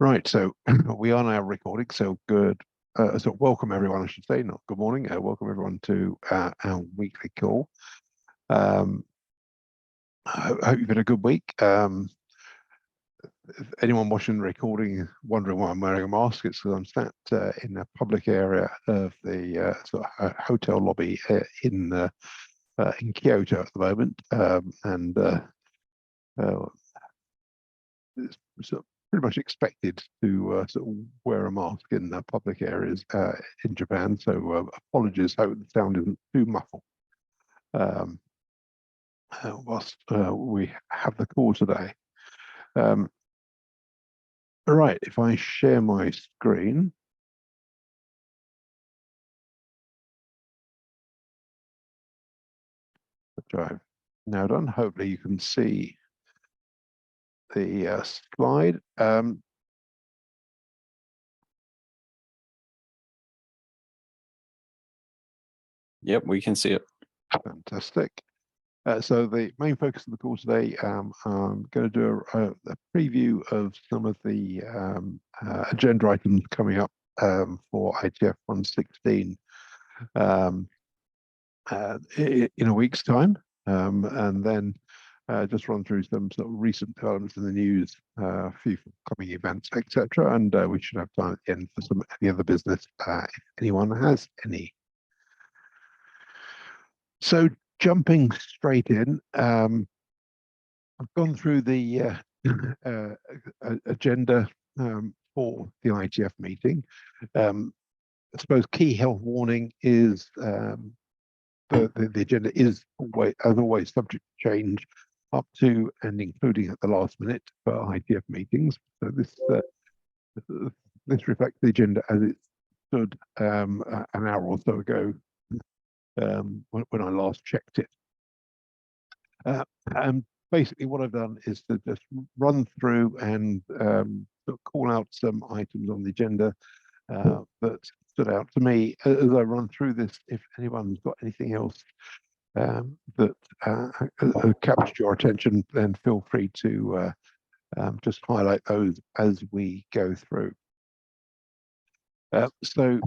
Right, so we are now recording. So good. So welcome everyone, I should say, not good morning. Welcome everyone to our weekly call. I hope you've had a good week. If anyone watching the recording wondering why I'm wearing a mask, it's because I'm sat in a public area of the sort of hotel lobby in Kyoto at the moment, and it's sort of pretty much expected to sort of wear a mask in public areas in Japan. So apologies, hope the sound isn't too muffled whilst we have the call today. All right, if I share my screen. Which I've now done. Hopefully you can see the slide. Yep, we can see it. Fantastic. So the main focus of the call today, I'm going to do a preview of some of the agenda items coming up for IETF 116 in a week's time, and then just run through some sort of recent developments in the news, a few coming events, etc. And we should have time at the end for any other business if anyone has any. So jumping straight in, I've gone through the agenda for the IETF meeting. I suppose key health warning is the agenda is always, as always, subject to change up to and including at the last minute for IETF meetings. So this reflects the agenda as it stood an hour or so ago when I last checked it. And basically what I've done is to just run through and sort of call out some items on the agenda that stood out to me as I run through this. If anyone's got anything else that captured your attention, then feel free to just highlight those as we go through. So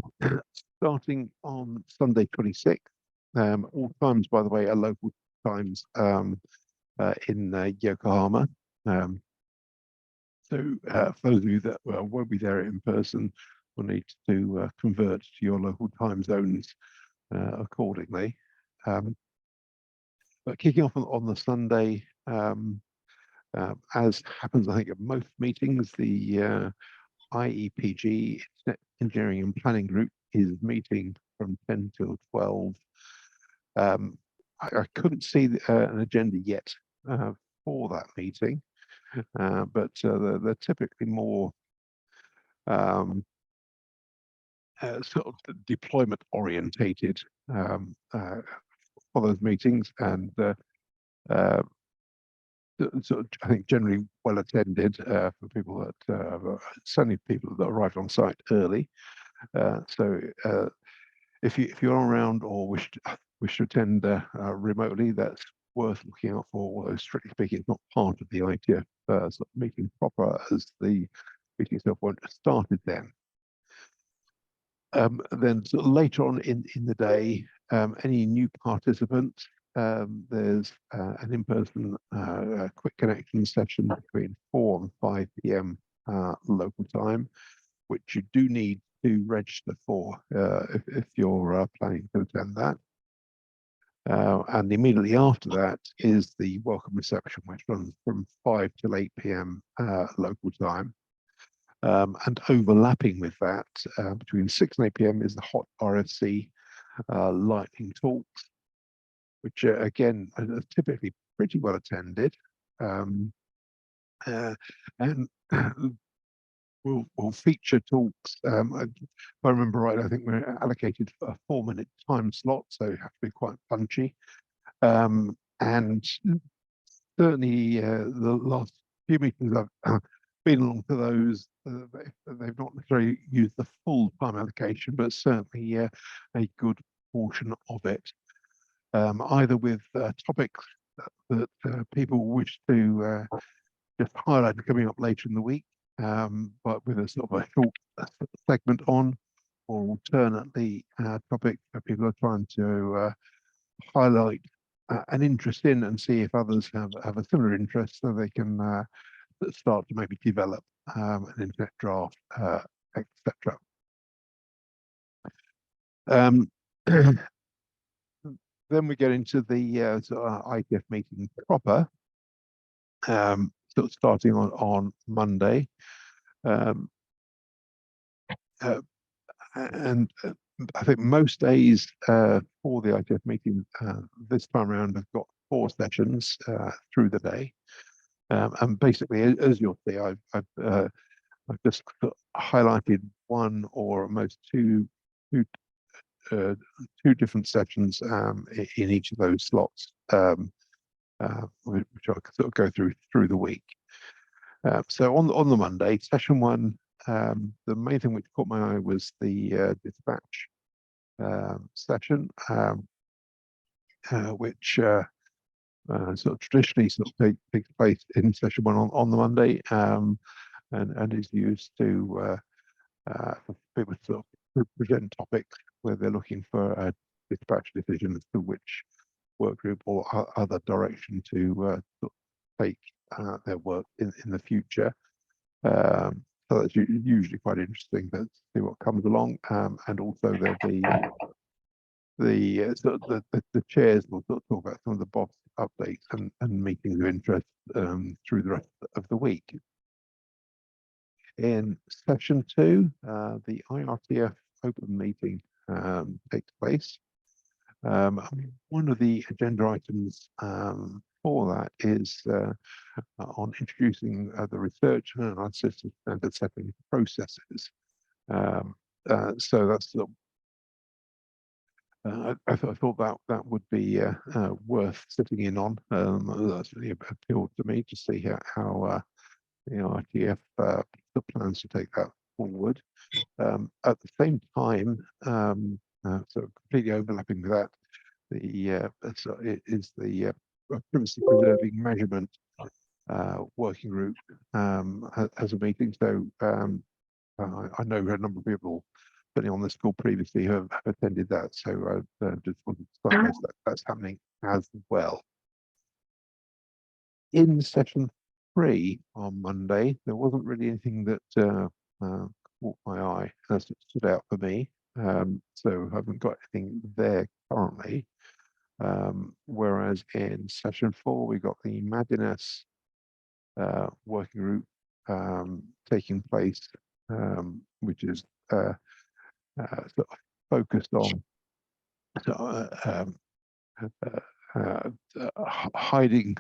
starting on Sunday 26th, all times, by the way, are local times in Yokohama. So for those of you that won't be there in person, will need to convert to your local time zones accordingly. But kicking off on the Sunday, as happens, I think, at most meetings, the IEPG, Engineering and Planning Group, is meeting from 10 till 12. I couldn't see an agenda yet for that meeting, but they're typically more sort of deployment orientated for those meetings, and sort of, I think, generally well attended for people that certainly people that arrived on site early. So if you're around or wish to attend remotely, that's worth looking out for. Although strictly speaking, it's not part of the IETF sort of meeting proper, as the meeting itself won't have started then. Then sort of later on in the day, any new participants, there's an in-person quick connection session between 4 and 5 p.m. Local time, which you do need to register for if you're planning to attend that. And immediately after that is the welcome reception, which runs from 5 till 8 p.m. Local time. And overlapping with that, between 6 and 8 p.m. is the hot RFC lightning talks, which again are typically pretty well attended, and will feature talks. If I remember right, I think we're allocated a 4-minute time slot, so you have to be quite punchy. And certainly the last few meetings I've been along to those, they've not necessarily used the full time allocation, but certainly a good portion of it, either with topics that people wish to just highlight coming up later in the week, but with a sort of a short segment on, or alternately topic that people are trying to highlight an interest in and see if others have a similar interest, so they can start to maybe develop an internet draft, etc. Then we get into the sort of IETF meeting proper, sort of starting on Monday. Um, and I think most days for the IETF meeting this time around have got 4 sessions through the day. And basically, as you'll see, I've just highlighted one or most two different sessions in each of those slots, which I'll sort of go through the week. So on the Monday, session 1, the main thing which caught my eye was the dispatch session, which sort of traditionally sort of takes place in session 1 on the Monday, and is used to for people to sort of present topics where they're looking for a dispatch decision as to which work group or other direction to sort of take their work in the future. So that's usually quite interesting to see what comes along, and also there'll be the chairs will sort of talk about some of the boss updates and meetings of interest through the rest of the week. In session 2, the IETF open meeting takes place. One of the agenda items for that is on introducing the research and analysis of standard setting processes. So that's I thought that would be worth sitting in on. That's really appealed to me to see how the IETF plans to take that forward. At the same time, so completely overlapping with that, it is the privacy preserving measurement working group has a meeting. So I know a number of people certainly on this call previously have attended that. So I just wanted to start that's happening as well. In session 3 on Monday, there wasn't really anything that caught my eye as it stood out for me. So I haven't got anything there currently. Whereas in session 4, we got the DNS working group taking place, which is sort of focused on hiding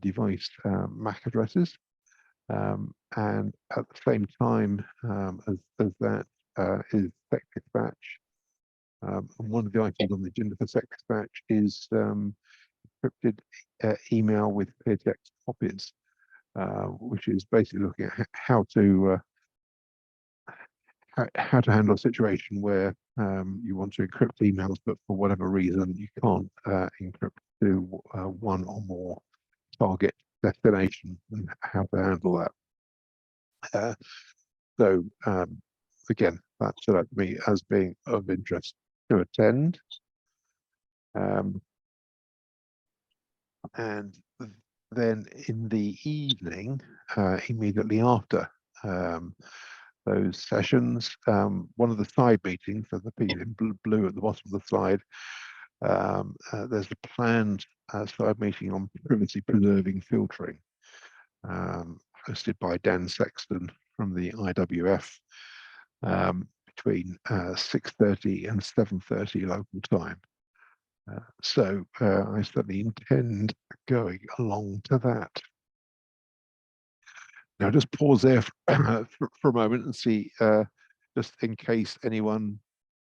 device MAC addresses, and at the same time as that is Sec Dispatch. And one of the items on the agenda for Sec Dispatch is encrypted email with clear text copies, which is basically looking at how to handle a situation where you want to encrypt emails, but for whatever reason you can't encrypt to one or more target destination, and how to handle that. So again, that stood out to me as being of interest to attend. And then in the evening, immediately after those sessions, one of the side meetings, so the piece in blue at the bottom of the slide, there's a planned side meeting on privacy preserving filtering, hosted by Dan Sexton from the IWF, between 6:30 and 7:30 local time. So I certainly intend going along to that. Now, just pause there for a moment and see, just in case anyone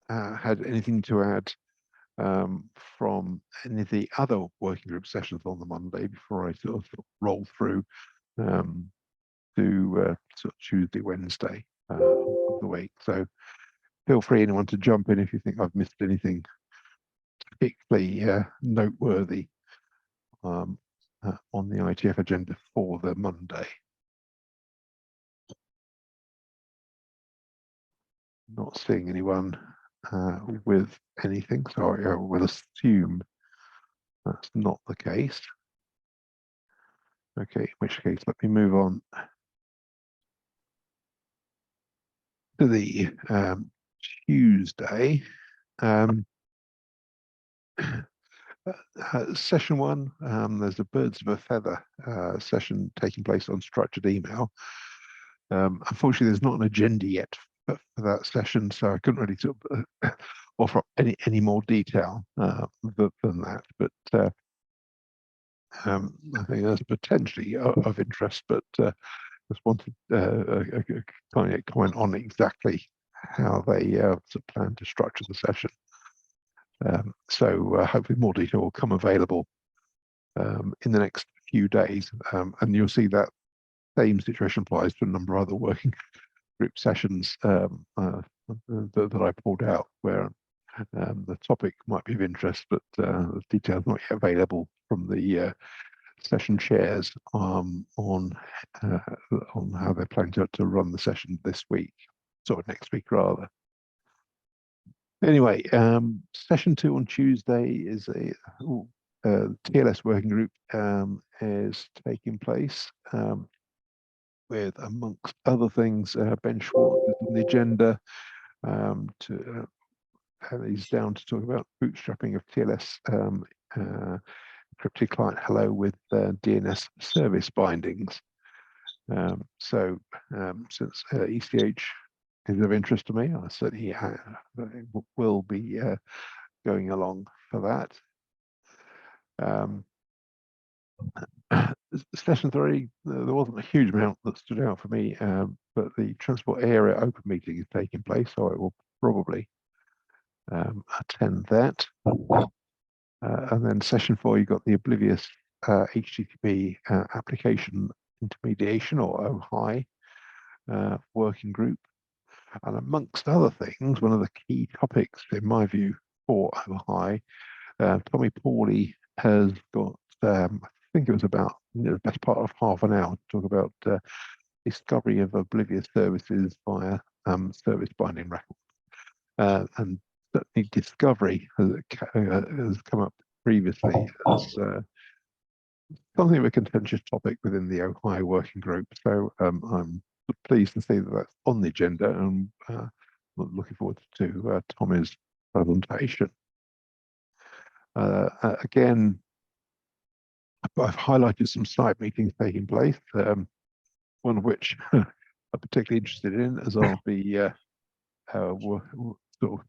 had anything to add from any of the other working group sessions on the Monday before I sort of roll through to sort of Tuesday, Wednesday of the week. So feel free, anyone, to jump in if you think I've missed anything particularly noteworthy on the IETF agenda for the Monday. Not seeing anyone with anything, so I will assume that's not the case. Okay, in which case, let me move on to the Tuesday. Session one, there's a birds of a feather session taking place on structured email. Unfortunately, there's not an agenda yet for that session, so I couldn't really sort of offer any more detail than that. But I think that's potentially of interest, but just wanted a comment on exactly how they sort of plan to structure the session. So hopefully more detail will come available in the next few days, and you'll see that same situation applies to a number of other working group sessions that I pulled out, where the topic might be of interest, but the details not yet available from the session chairs on how they're planning to run the session this week, sort of next week rather. Anyway, session 2 on Tuesday is a TLS working group is taking place with, amongst other things, Ben Schwartz is on the agenda he's down to talk about bootstrapping of TLS encrypted client hello with DNS service bindings. So since ECH is of interest to me, I certainly will be going along for that. Session 3, there wasn't a huge amount that stood out for me, but the transport area open meeting is taking place, so I will probably attend that. And then session 4, you've got the Oblivious HTTP application intermediation, or OHI working group. And amongst other things, one of the key topics, in my view, for OHI, Tommy Pawley has got, I think it was about the best part of half an hour to talk about discovery of oblivious services via service binding records. And certainly discovery has come up previously as something of a contentious topic within the OHI working group. So I'm pleased to see that that's on the agenda, and looking forward to Tommy's presentation. Again, I've highlighted some side meetings taking place, one of which I'm particularly interested in, as I'll be sort of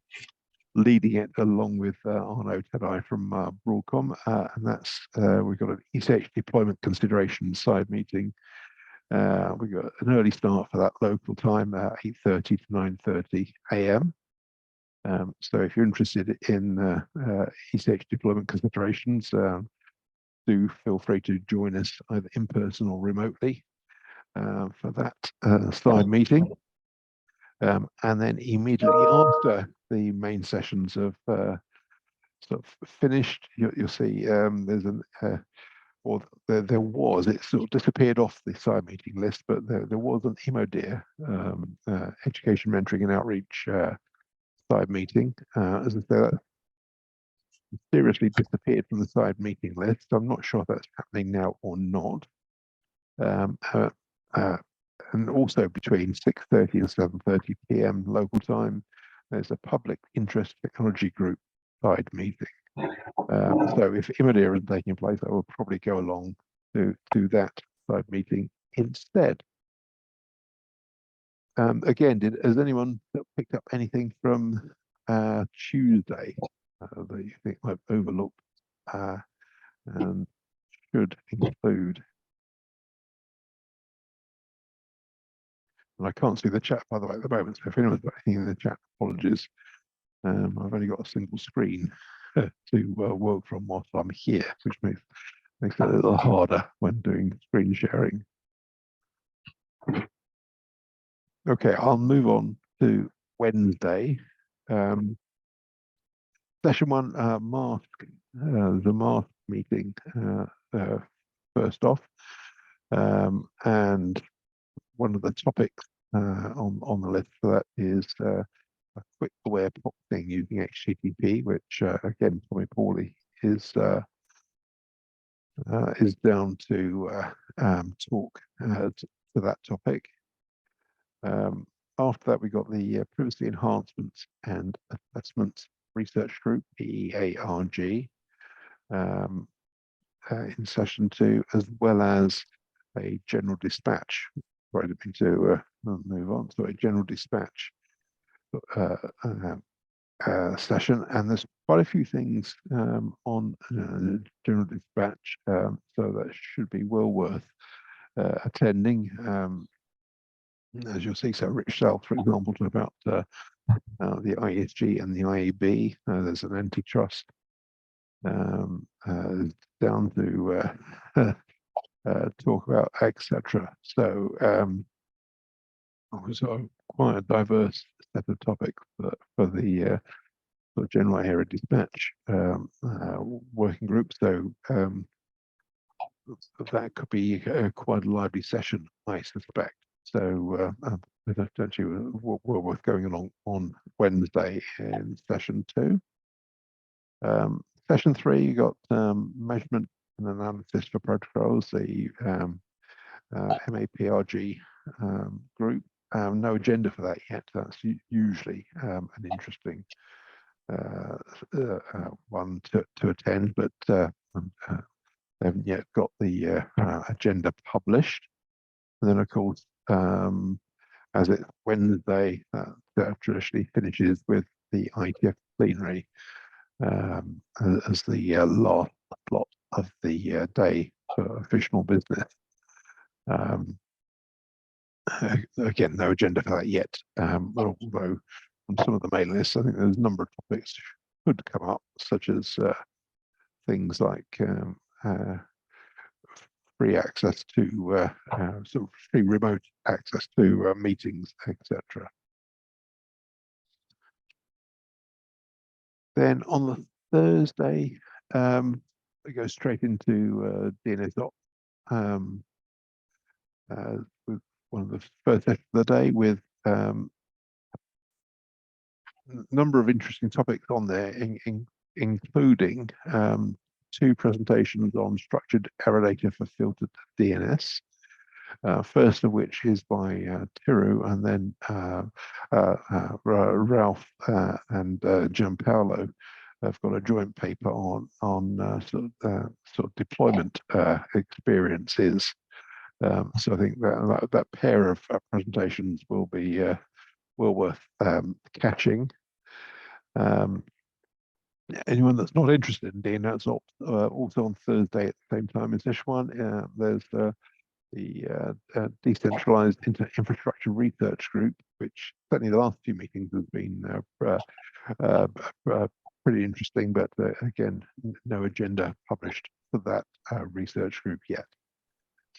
leading it along with Arno Tedai from Broadcom, and that's we've got an ECH deployment consideration side meeting. We've got an early start for that local time, 8:30 to 9:30 a.m. So if you're interested in ECH deployment considerations, do feel free to join us either in person or remotely for that side meeting. And then immediately after the main sessions have sort of finished, you'll see there's an or there was, it sort of disappeared off the side meeting list, but there was an EMODEAR education, mentoring and outreach side meeting. As I say, that seriously disappeared from the side meeting list. I'm not sure if that's happening now or not. And also between 6:30 and 7:30 p.m. local time, there's a public interest technology group side meeting. So if EMODEAR isn't taking place, I will probably go along to that side meeting instead. Again, has anyone picked up anything from Tuesday that you think I've overlooked and should include? And I can't see the chat, by the way, at the moment, so if anyone's got anything in the chat, apologies. I've only got a single screen to work from whilst I'm here, which makes it a little harder when doing screen sharing. Okay, I'll move on to Wednesday. Session 1, mask, the mask meeting first off. And one of the topics on the list for that is quick aware proxying using HTTP, which again, Tommy Pauly is down to talk to that topic. After that, we got the Privacy Enhancements and Assessments Research Group, PEARG, in session 2, as well as a general dispatch. Sorry, I didn't mean to move on. So a general dispatch session, and there's quite a few things on general dispatch, so that should be well worth attending. As you'll see, so Rich South, for example, talked about the ISG and the IAB. There's an antitrust down to talk about, etc. So quite a diverse set of topics for the sort of general area dispatch working group. So that could be quite a lively session, I suspect. So potentially we're worth going along on Wednesday in session 2. Session 3, you got measurement and analysis for protocols, the MAPRG group. No agenda for that yet. That's usually an interesting one to attend, but they haven't yet got the agenda published. And then, of course, as it's Wednesday, that traditionally finishes with the IETF plenary as the last slot of the day for official business. Again, no agenda for that yet, although on some of the mailing lists, I think there's a number of topics could come up, such as things like free access to sort of free remote access to meetings, etc. Then on the Thursday, we go straight into DNS with one of the first sessions of the day, with a number of interesting topics on there, including 2 presentations on structured error data for filtered DNS. First of which is by Tiru, and then Ralph and Gianpaolo have got a joint paper on sort of deployment experiences. So I think that pair of presentations will be well worth catching. Anyone that's not interested in DNS, also on Thursday at the same time as this one, there's the decentralized infrastructure research group, which certainly the last few meetings has been pretty interesting, but again, no agenda published for that research group yet.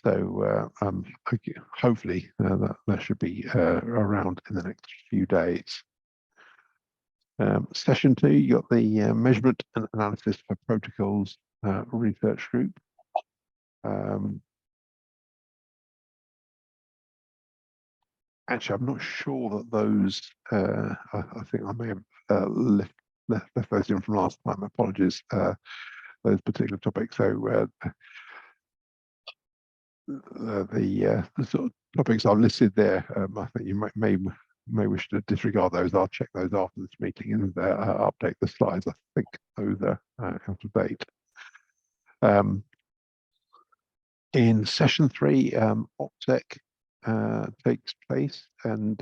So hopefully that should be around in the next few days. Session 2, you got the measurement and analysis for protocols research group. Actually, I'm not sure that those, I think I may have left those in from last time. Apologies, those particular topics. So the sort of topics I've listed there, I think you may wish to disregard those. I'll check those after this meeting and update the slides. I think those are out of date. In session 3, OPSEC takes place, and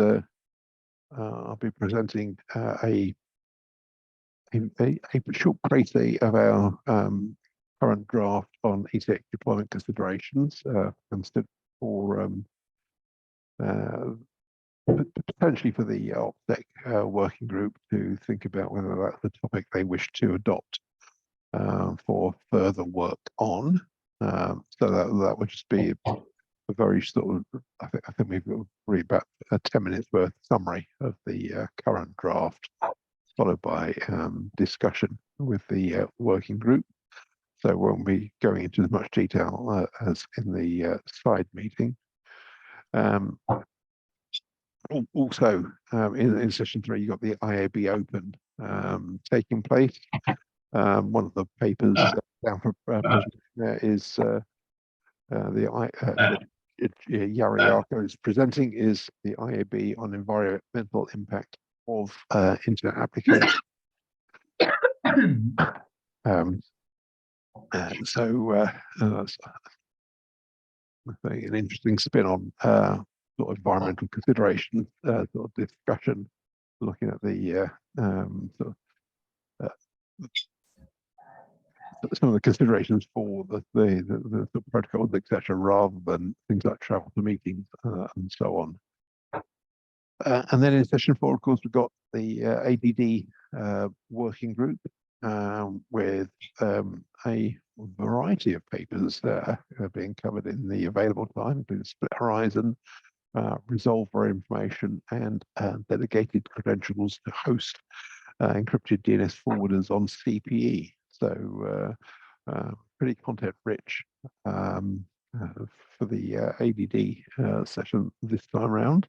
I'll be presenting a short précis of our current draft on ETH deployment considerations, for potentially for the OPSEC working group to think about whether that's the topic they wish to adopt for further work on. So that would just be a very sort of, I think we've got really about a 10 minutes worth summary of the current draft, followed by discussion with the working group. So we won't be going into as much detail as in the side meeting. Also, in session 3, you got the IAB Open taking place. One of the papers down for presentation there is Yari Yarko is presenting is the IAB on environmental impact of internet applications. So that's an interesting spin on sort of environmental considerations, sort of discussion, looking at the sort of some of the considerations for the protocols, etc., rather than things like travel to meetings and so on. And then in session 4, of course, we've got the ADD working group with a variety of papers being covered in the available time, including Split Horizon, Resolve for Information, and delegated credentials to host encrypted DNS forwarders on CPE. So pretty content rich for the ADD session this time around.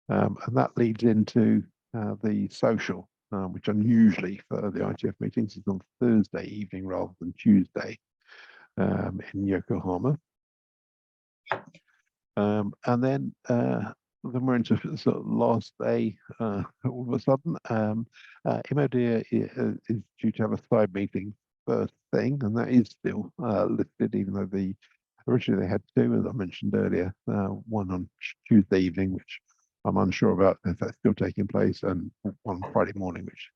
And that leads into the social, which unusually for the IETF meetings is on Thursday evening rather than Tuesday in Yokohama. And then we're into sort of last day all of a sudden. MOD is due to have a side meeting first thing, and that is still listed, even though originally they had 2, as I mentioned earlier, one on Tuesday evening, which I'm unsure about if that's still taking place, and one Friday morning, which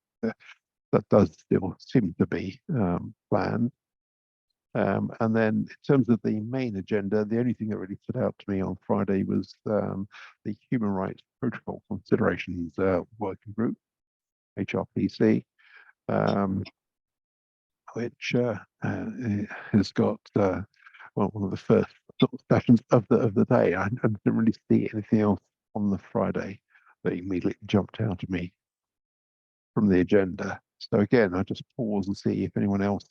that does still seem to be planned. And then in terms of the main agenda, the only thing that really stood out to me on Friday was the Human Rights Protocol Considerations Working Group, HRPC, which has got one of the first sort of sessions of the day. I didn't really see anything else on the Friday that immediately jumped out at me from the agenda. So again, I just pause and see if anyone else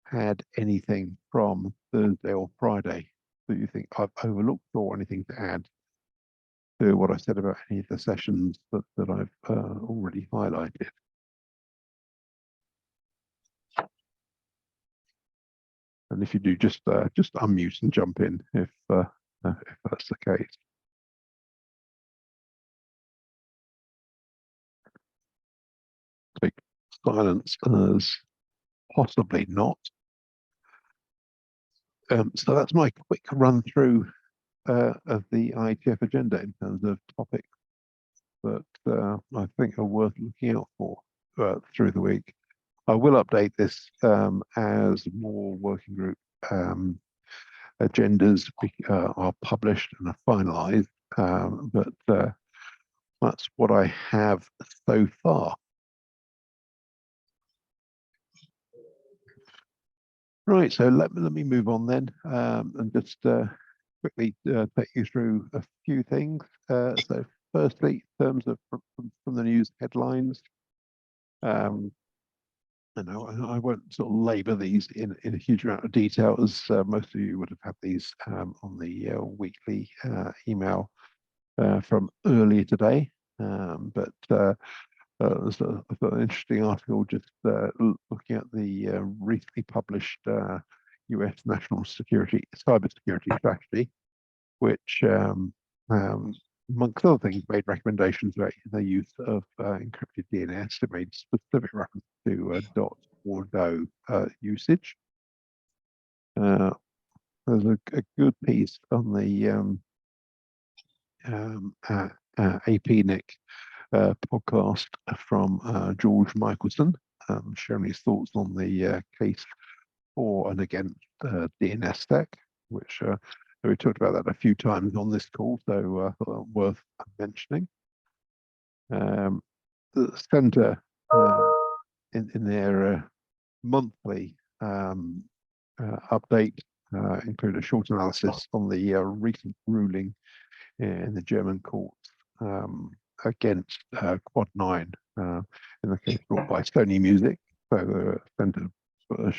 had anything from Thursday or Friday that you think I've overlooked, or anything to add to what I said about any of the sessions that I've already highlighted. And if you do, just unmute and jump in if that's the case. Take silence as possibly not. So that's my quick run through of the IETF agenda in terms of topics that I think are worth looking out for through the week. I will update this as more working group agendas are published and are finalised, but that's what I have so far. Right, so let me move on then and just quickly take you through a few things. So firstly, in terms of from the news headlines, I won't sort of labour these in a huge amount of detail, as most of you would have had these on the weekly email from earlier today. But there's an interesting article just looking at the recently published US national cybersecurity strategy, which, amongst other things, made recommendations about the use of encrypted DNS. It made specific reference to dot or do usage. There's a good piece on the APNIC podcast from George Michelson, sharing his thoughts on the case for and against DNS stack, which we talked about that a few times on this call, so worth mentioning. The centre in their monthly update include a short analysis on the recent ruling in the German court against Quad 9 in the case brought by Sony Music. So spent a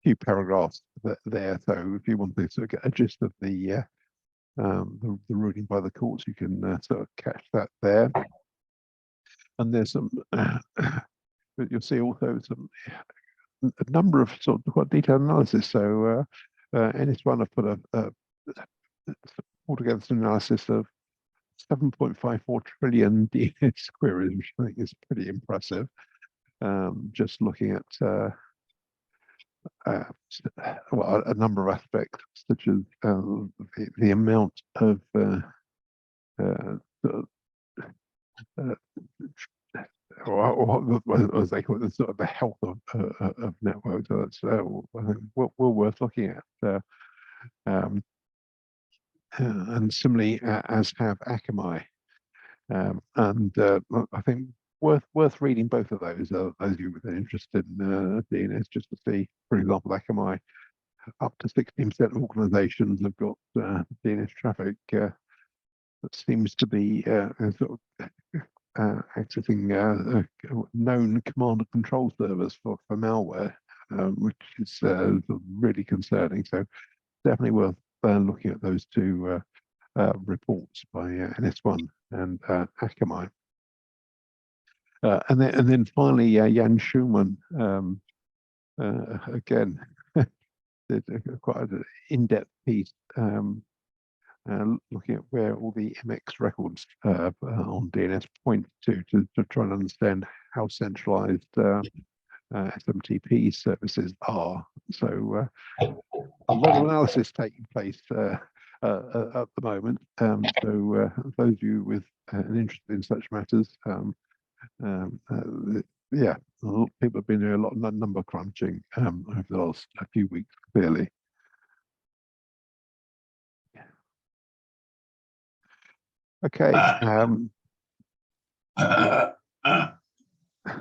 few paragraphs there. So if you want to sort of get a gist of the the ruling by the courts. You can sort of catch that there. And there's some, but you'll see also a number of sort of quite detailed analysis. So in this one, I've put altogether some analysis of 7.54 trillion DNS queries, which I think is pretty impressive. Just looking at well, a number of aspects, such as the amount of or as they call it, the sort of the health of networks. So that's I think well worth looking at. And similarly, as have Akamai. And I think worth reading both of those. Those of you that are interested in DNS, just to see, for example, Akamai, up to 16% of organizations have got DNS traffic that seems to be sort of accessing known command and control servers for malware, which is really concerning. So definitely worth looking at those two reports by NS1 and Akamai. And then finally, Jan Schumann, again, did quite an in-depth piece looking at where all the MX records on DNS point to try and understand how centralized SMTP services are. So a lot of analysis taking place at the moment. So those of you with an interest in such matters, yeah, people have been doing a lot of number crunching over the last few weeks, clearly. Okay.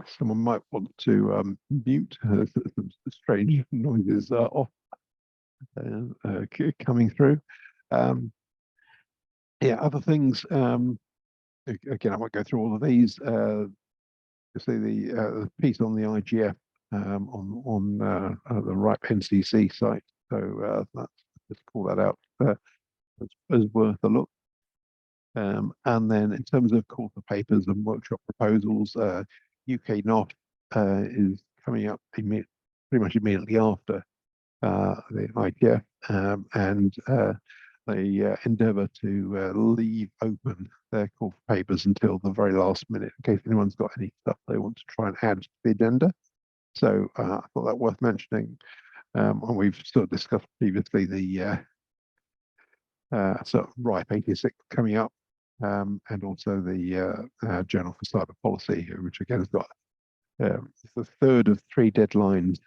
Someone might want to mute. Some strange noises off coming through. Yeah, other things. Again, I won't go through all of these. You see the piece on the IGF on the RIPE NCC site. So that's just call that out as worth a look. And then in terms of call for papers and workshop proposals, UK NOF is coming up pretty much immediately after the IETF, and they endeavour to leave open their call for papers until the very last minute, in case anyone's got any stuff they want to try and add to the agenda. So I thought that worth mentioning. And we've sort of discussed previously the sort of RIPE 86 coming up, and also the Journal for Cyber Policy, which again has got the third of 3 deadlines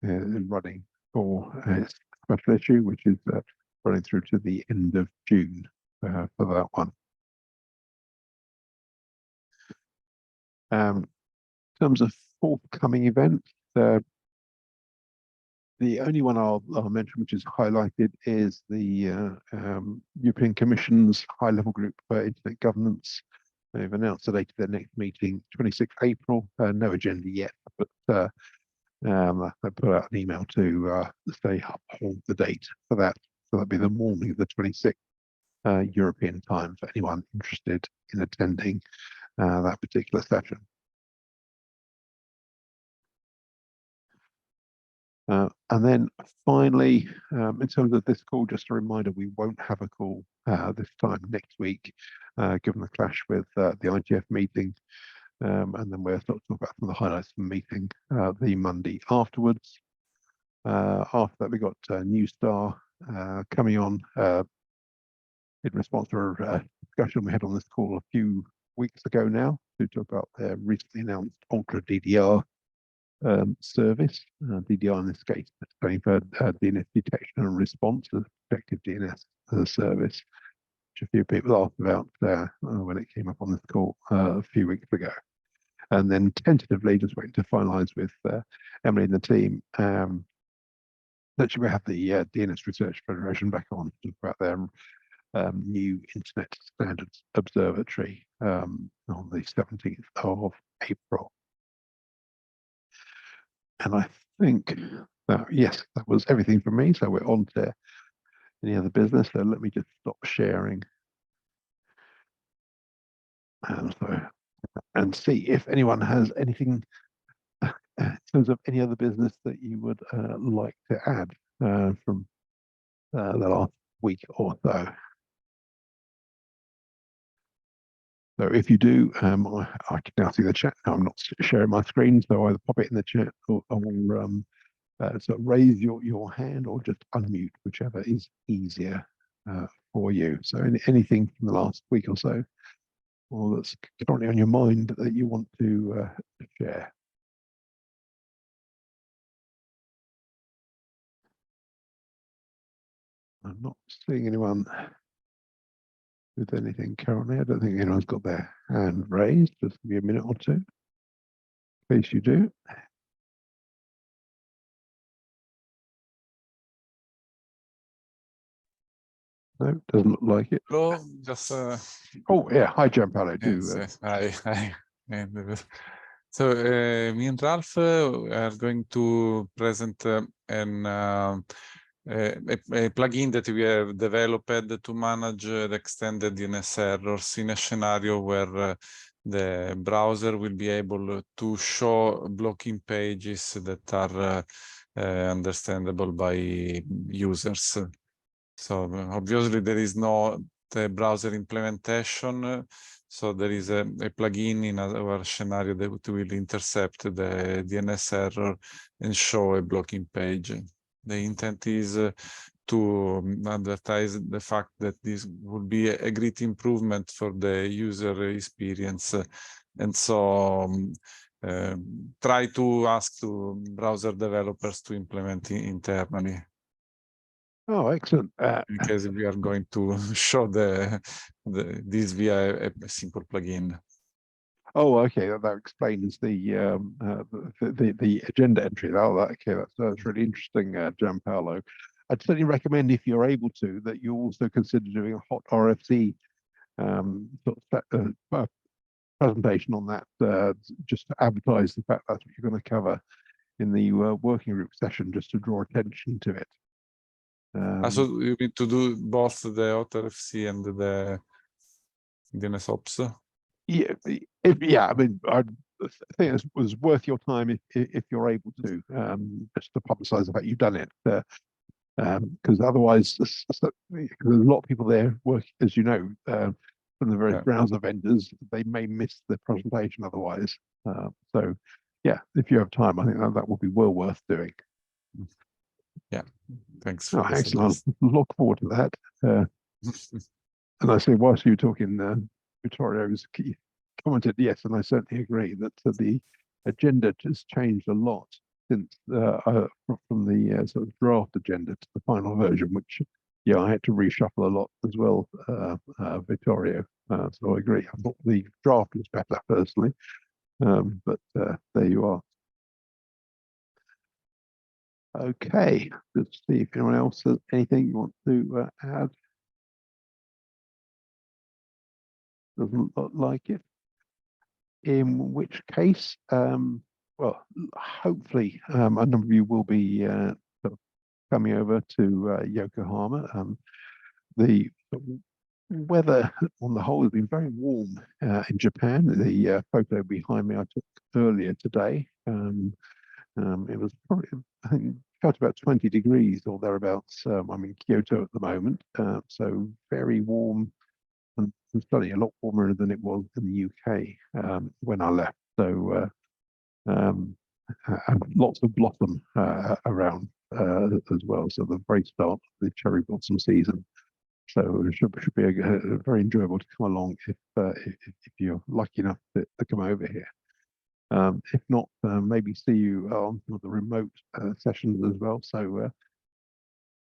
running for its special issue, which is running through to the end of June for that one. In terms of forthcoming events, the only one I'll mention, which is highlighted, is the European Commission's high-level group for internet governance. They've announced the date of their next meeting, 26th April. No agenda yet, but they put out an email to say uphold the date for that. So that'll be the morning of the 26th European time for anyone interested in attending that particular session. And then finally, in terms of this call, just a reminder, we won't have a call this time next week, given the clash with the IETF meeting. And then we'll talk about some of the highlights from the meeting the Monday afterwards. After that, we got New Star coming on in response to a discussion we had on this call a few weeks ago now to talk about their recently announced Ultra DDR service. DDR in this case standing for DNS detection and response, as effective DNS as a service, which a few people asked about when it came up on this call a few weeks ago. And then tentatively, just waiting to finalise with Emily and the team. Actually, we have the DNS Research Federation back on to talk about their new Internet Standards Observatory on the 17th of April. And I think that, yes, that was everything from me. So we're on to Any other business? So let me just stop sharing. And see if anyone has anything in terms of any other business that you would like to add from the last week or so. So if you do, I can now see the chat. I'm not sharing my screen, so either pop it in the chat or so raise your hand or just unmute, whichever is easier for you. So anything from the last week or so, or that's currently on your mind that you want to share. I'm not seeing anyone with anything currently. I don't think anyone's got their hand raised. Just give me a minute or two, in case you do. No, doesn't look like it. Hello, just Oh yeah, hi Gianpaolo. yes, hi. So me and Ralph are going to present a plugin that we have developed to manage the extended DNS errors in a scenario where the browser will be able to show blocking pages that are understandable by users. So obviously there is no browser implementation. So there is a plugin in our scenario that will intercept the DNS error and show a blocking page. The intent is to advertise the fact that this would be a great improvement for the user experience. And so try to ask to browser developers to implement internally. Oh, excellent. In case we are going to show this via a simple plugin. Oh, okay. That explains the agenda entry. Oh, okay. That's really interesting, Gianpaolo. I'd certainly recommend, if you're able to, that you also consider doing a hot RFC sort of presentation on that, just to advertise the fact that's what you're going to cover in the working group session, just to draw attention to it. So you need to do both the hot RFC and the DNS ops. Yeah, I mean, I think it was worth your time if you're able to, just to publicize the fact you've done it, because otherwise, there's a lot of people there work, as you know, from the various browser vendors. They may miss the presentation otherwise. So, yeah, if you have time, I think that would be well worth doing. Yeah, thanks. Oh, excellent. Look forward to that. And I say, whilst you were talking, Vittorio's commented, yes, and I certainly agree that the agenda has changed a lot since from the sort of draft agenda to the final version, which, yeah, I had to reshuffle a lot as well, Vittorio. So I agree. I thought the draft was better personally, but there you are. Okay, let's see if anyone else has anything you want to add. Doesn't look like it. In which case, well, hopefully a number of you will be coming over to Yokohama. The weather on the whole has been very warm in Japan. The photo behind me I took earlier today. It was probably, I think, felt about 20 degrees or thereabouts. I'm in Kyoto at the moment, so very warm and studying a lot warmer than it was in the UK when I left. So and lots of blossom around as well. So the very start of the cherry blossom season. So it should be very enjoyable to come along if you're lucky enough to come over here. If not, maybe see you on some of the remote sessions as well. So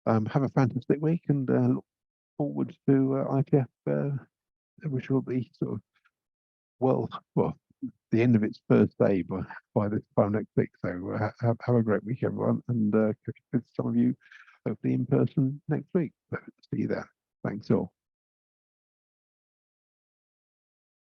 have a fantastic week and look forward to IETF, which will be sort of well the end of its first day by this time next week. So have a great week, everyone, and catch up with some of you hopefully in person next week. So see you there. Thanks all.